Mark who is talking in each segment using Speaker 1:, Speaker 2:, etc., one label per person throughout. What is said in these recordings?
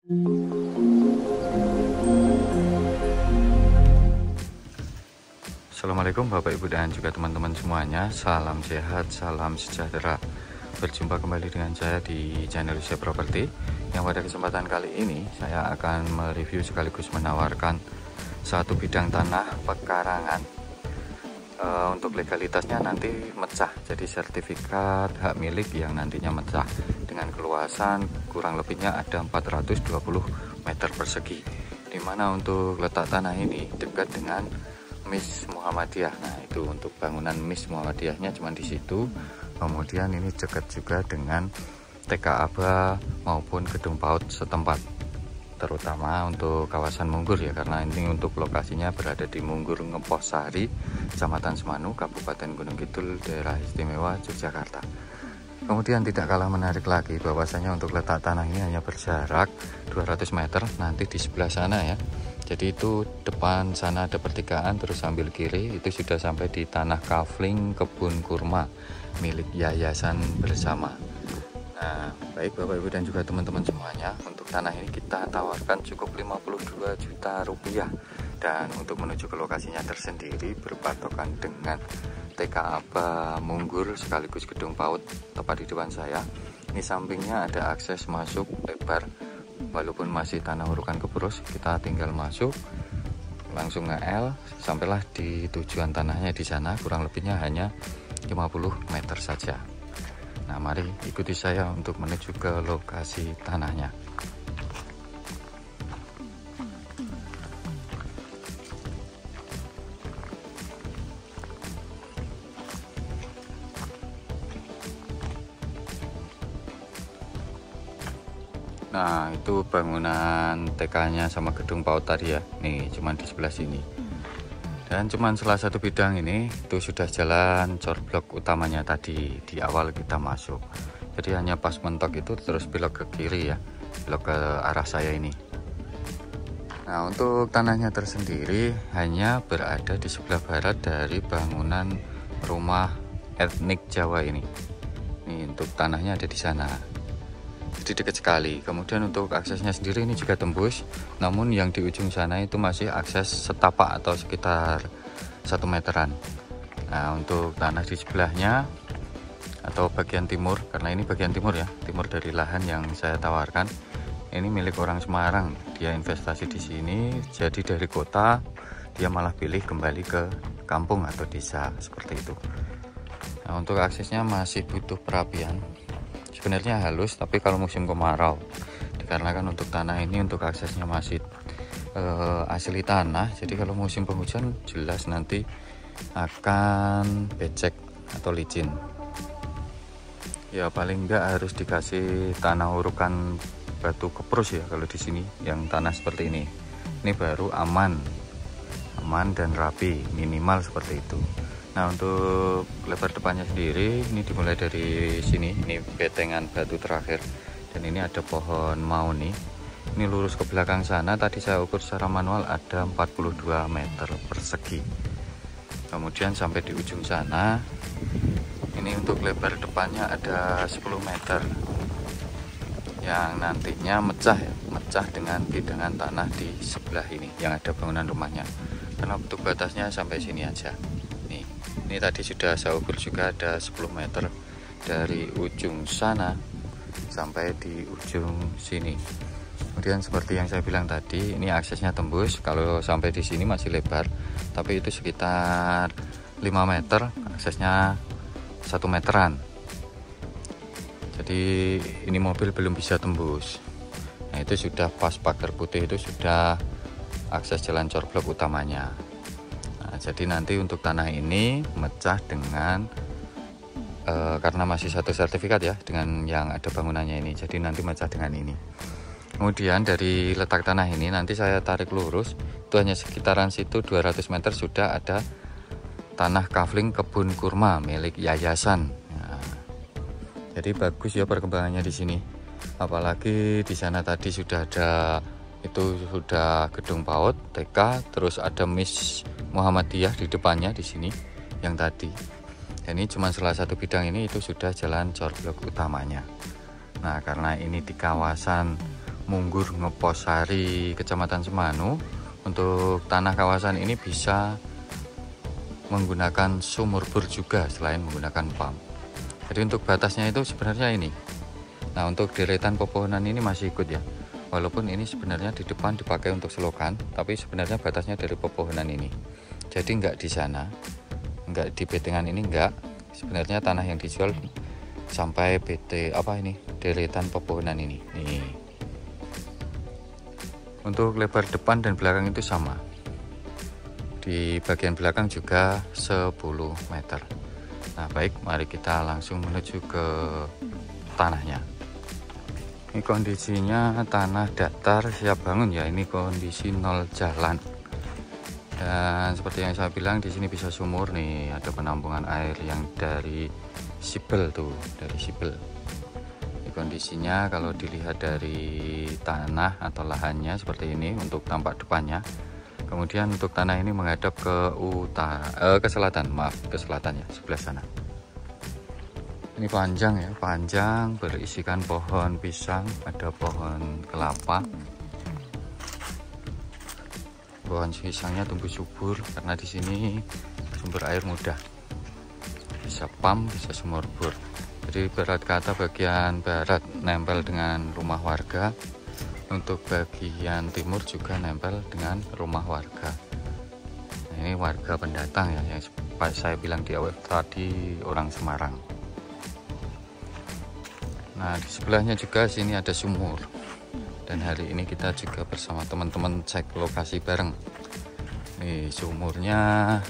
Speaker 1: Assalamualaikum Bapak Ibu dan juga teman-teman semuanya. Salam sehat, salam sejahtera. Berjumpa kembali dengan saya di channel Usia Properti. Yang pada kesempatan kali ini saya akan mereview sekaligus menawarkan satu bidang tanah pekarangan. Untuk legalitasnya nanti mecah, jadi sertifikat hak milik yang nantinya mecah dengan keluasan kurang lebihnya ada 420 meter persegi, dimana untuk letak tanah ini dekat dengan Mis Muhammadiyah. Nah, itu untuk bangunan Mis Muhammadiyahnya cuma di situ. Kemudian ini dekat juga dengan TK Aba maupun gedung PAUD setempat, terutama untuk kawasan Munggur ya, karena ini untuk lokasinya berada di Munggur Ngeposari, Kecamatan Semanu, Kabupaten Gunung Kidul, Daerah Istimewa Yogyakarta. Kemudian tidak kalah menarik lagi bahwasanya untuk letak tanah ini hanya berjarak 200 meter nanti di sebelah sana ya. Jadi itu depan sana ada pertigaan, terus sambil kiri itu sudah sampai di tanah kafling kebun kurma milik Yayasan Bersama. Nah, baik Bapak Ibu dan juga teman-teman semuanya, untuk tanah ini kita tawarkan cukup 52 juta rupiah. Dan untuk menuju ke lokasinya tersendiri berpatokan dengan TK Aba Munggur sekaligus gedung PAUD tepat di depan saya. Ini sampingnya ada akses masuk lebar, walaupun masih tanah urukan kebrus, kita tinggal masuk langsung nge-L sampailah di tujuan tanahnya. Di sana kurang lebihnya hanya 50 meter saja. Nah, mari ikuti saya untuk menuju ke lokasi tanahnya. Nah, itu bangunan TK-nya sama gedung PAUD tadi ya. Nih, cuman di sebelah sini. Dan cuman salah satu bidang ini itu sudah jalan corblok utamanya tadi di awal kita masuk. Jadi hanya pas mentok itu terus belok ke kiri ya, belok ke arah saya ini. Nah, untuk tanahnya tersendiri hanya berada di sebelah barat dari bangunan rumah etnik Jawa ini. Nih, untuk tanahnya ada di sana. Jadi dekat sekali. Kemudian untuk aksesnya sendiri ini juga tembus, namun yang di ujung sana itu masih akses setapak atau sekitar 1 meteran. Nah, untuk tanah di sebelahnya atau bagian timur, karena ini bagian timur ya, timur dari lahan yang saya tawarkan, ini milik orang Semarang. Dia investasi di sini, jadi dari kota dia malah pilih kembali ke kampung atau desa seperti itu. Nah, untuk aksesnya masih butuh perapian. Sebenarnya halus, tapi kalau musim kemarau, dikarenakan untuk tanah ini untuk aksesnya masih asli tanah, jadi kalau musim penghujan jelas nanti akan becek atau licin ya. Paling enggak harus dikasih tanah urukan batu keprus ya kalau di sini yang tanah seperti ini. Ini baru aman dan rapi, minimal seperti itu. Nah, untuk lebar depannya sendiri ini dimulai dari sini, ini betengan batu terakhir, dan ini ada pohon mauni. Ini lurus ke belakang sana, tadi saya ukur secara manual ada 42 meter persegi. Kemudian sampai di ujung sana, ini untuk lebar depannya ada 10 meter yang nantinya mecah ya, mecah dengan bidangan tanah di sebelah ini yang ada bangunan rumahnya, karena untuk batasnya sampai sini aja. Ini tadi sudah saya ukur juga ada 10 meter dari ujung sana sampai di ujung sini. Kemudian seperti yang saya bilang tadi, ini aksesnya tembus. Kalau sampai di sini masih lebar, tapi itu sekitar 5 meter, aksesnya 1 meteran. Jadi ini mobil belum bisa tembus. Nah, itu sudah pas pagar putih, itu sudah akses jalan corblok utamanya. Jadi nanti untuk tanah ini mecah dengan karena masih satu sertifikat ya dengan yang ada bangunannya ini, jadi nanti mecah dengan ini. Kemudian dari letak tanah ini nanti saya tarik lurus, itu hanya sekitaran situ 200 meter sudah ada tanah kafling kebun kurma milik yayasan. Nah, jadi bagus ya perkembangannya di sini. Apalagi di sana tadi sudah ada, itu sudah gedung PAUD, TK, terus ada Mis Muhammadiyah di depannya di sini yang tadi. Dan ini cuma salah satu bidang ini itu sudah jalan corblok utamanya. Nah, karena ini di kawasan Munggur Ngeposari, Kecamatan Semanu. Untuk tanah kawasan ini bisa menggunakan sumur bor juga selain menggunakan pump. Jadi untuk batasnya itu sebenarnya ini. Nah, untuk deretan pepohonan ini masih ikut ya. Walaupun ini sebenarnya di depan dipakai untuk selokan, tapi sebenarnya batasnya dari pepohonan ini. Jadi enggak di sana, enggak di betengan ini enggak. Sebenarnya tanah yang dijual sampai deretan pepohonan ini. Nih. Untuk lebar depan dan belakang itu sama. Di bagian belakang juga 10 meter. Nah, baik, mari kita langsung menuju ke tanahnya. Ini kondisinya tanah datar siap bangun ya. Ini kondisi nol jalan. Dan seperti yang saya bilang, di sini bisa sumur nih. Ada penampungan air yang dari sibel tuh, dari sibel. Ini kondisinya kalau dilihat dari tanah atau lahannya seperti ini untuk tampak depannya. Kemudian untuk tanah ini menghadap ke selatan, ke selatan ya, sebelah sana. Ini panjang ya, panjang, berisikan pohon pisang, ada pohon kelapa. Pohon pisangnya tumbuh subur karena di sini sumber air mudah. Bisa pump, bisa sumur bor. Jadi barat kata bagian barat nempel dengan rumah warga. Untuk bagian timur juga nempel dengan rumah warga. Nah, ini warga pendatang ya, yang saya bilang di awal tadi orang Semarang. Nah, di sebelahnya juga sini ada sumur. Dan hari ini kita juga bersama teman-teman cek lokasi bareng. Nih sumurnya.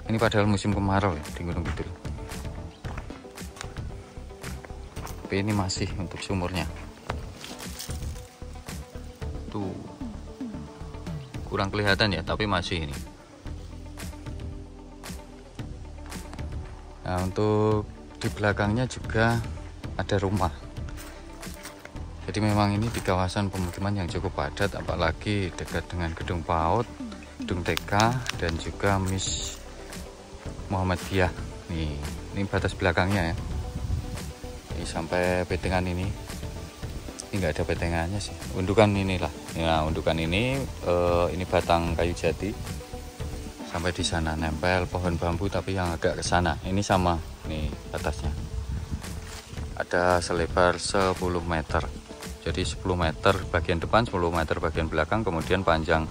Speaker 1: Ini padahal musim kemarau ya, di Gunung Kidul. Tapi ini masih untuk sumurnya. Tuh. Kurang kelihatan ya, tapi masih ini. Nah, untuk di belakangnya juga ada rumah. Jadi memang ini di kawasan pemukiman yang cukup padat, apalagi dekat dengan gedung PAUD, gedung TK, dan juga Miss Muhammadiyah. Nih, ini batas belakangnya ya. Ini sampai betengan ini. Ini nggak ada betengannya sih. Undukan inilah. Ya, undukan ini batang kayu jati. Sampai di sana nempel pohon bambu tapi yang agak ke sana. Ini sama nih batasnya. Ada selebar 10 meter. Jadi 10 meter bagian depan, 10 meter bagian belakang, kemudian panjang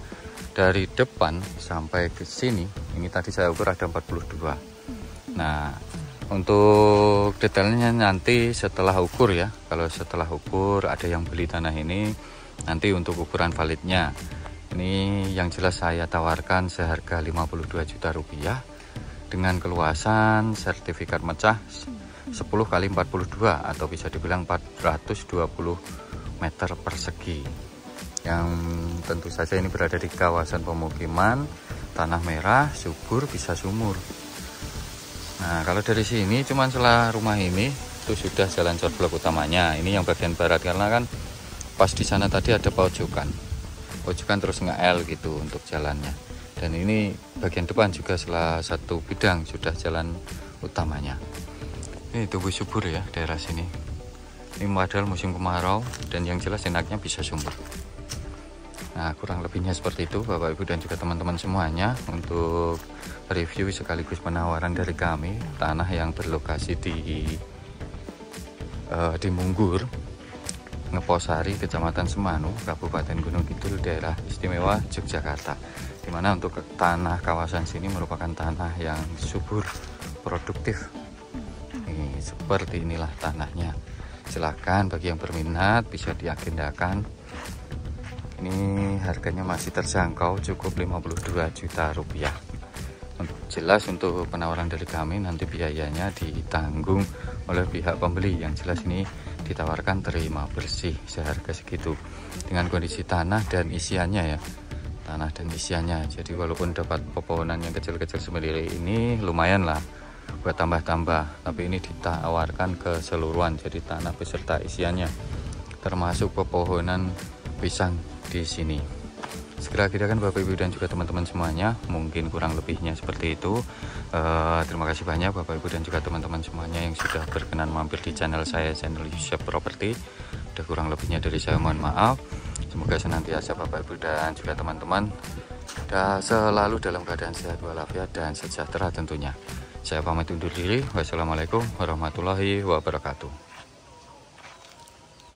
Speaker 1: dari depan sampai ke sini. Ini tadi saya ukur ada 42. Nah, untuk detailnya nanti setelah ukur ya. Kalau setelah ukur ada yang beli tanah ini, nanti untuk ukuran validnya. Ini yang jelas saya tawarkan seharga 52 juta rupiah dengan keluasan sertifikat mecah 10 kali 42 atau bisa dibilang 420 meter persegi. Yang tentu saja ini berada di kawasan pemukiman, tanah merah, subur, bisa sumur. Nah, kalau dari sini cuman setelah rumah ini itu sudah jalan corblok utamanya. Ini yang bagian barat karena kan pas di sana tadi ada pojokan terus nge-L gitu untuk jalannya. Dan ini bagian depan juga salah satu bidang sudah jalan utamanya. Ini tumbuh subur ya daerah sini. Ini padahal musim kemarau dan yang jelas enaknya bisa sumur. Nah, kurang lebihnya seperti itu Bapak Ibu dan juga teman-teman semuanya untuk review sekaligus penawaran dari kami tanah yang berlokasi di Munggur Ngeposari, Kecamatan Semanu, Kabupaten Gunung Kidul, daerah istimewa Yogyakarta. Dimana untuk tanah kawasan sini merupakan tanah yang subur, produktif. Seperti inilah tanahnya. Silahkan bagi yang berminat bisa diagendakan. Ini harganya masih terjangkau, cukup 52 juta rupiah. Jelas untuk penawaran dari kami nanti biayanya ditanggung oleh pihak pembeli. Yang jelas ini ditawarkan terima bersih seharga segitu dengan kondisi tanah dan isiannya ya. Tanah dan isiannya. Jadi walaupun dapat pepohonan yang kecil-kecil seperti ini lumayan lah buat tambah-tambah, tapi ini ditawarkan keseluruhan, jadi tanah beserta isiannya termasuk pepohonan pisang di sini. Segera gedakan Bapak Ibu dan juga teman-teman semuanya, mungkin kurang lebihnya seperti itu. Terima kasih banyak Bapak Ibu dan juga teman-teman semuanya yang sudah berkenan mampir di channel saya, channel Yusuf Property. Udah kurang lebihnya dari saya mohon maaf. Semoga senantiasa Bapak Ibu dan juga teman-teman selalu dalam keadaan sehat walafiat dan sejahtera tentunya. Saya pamit undur diri. Wassalamualaikum warahmatullahi wabarakatuh.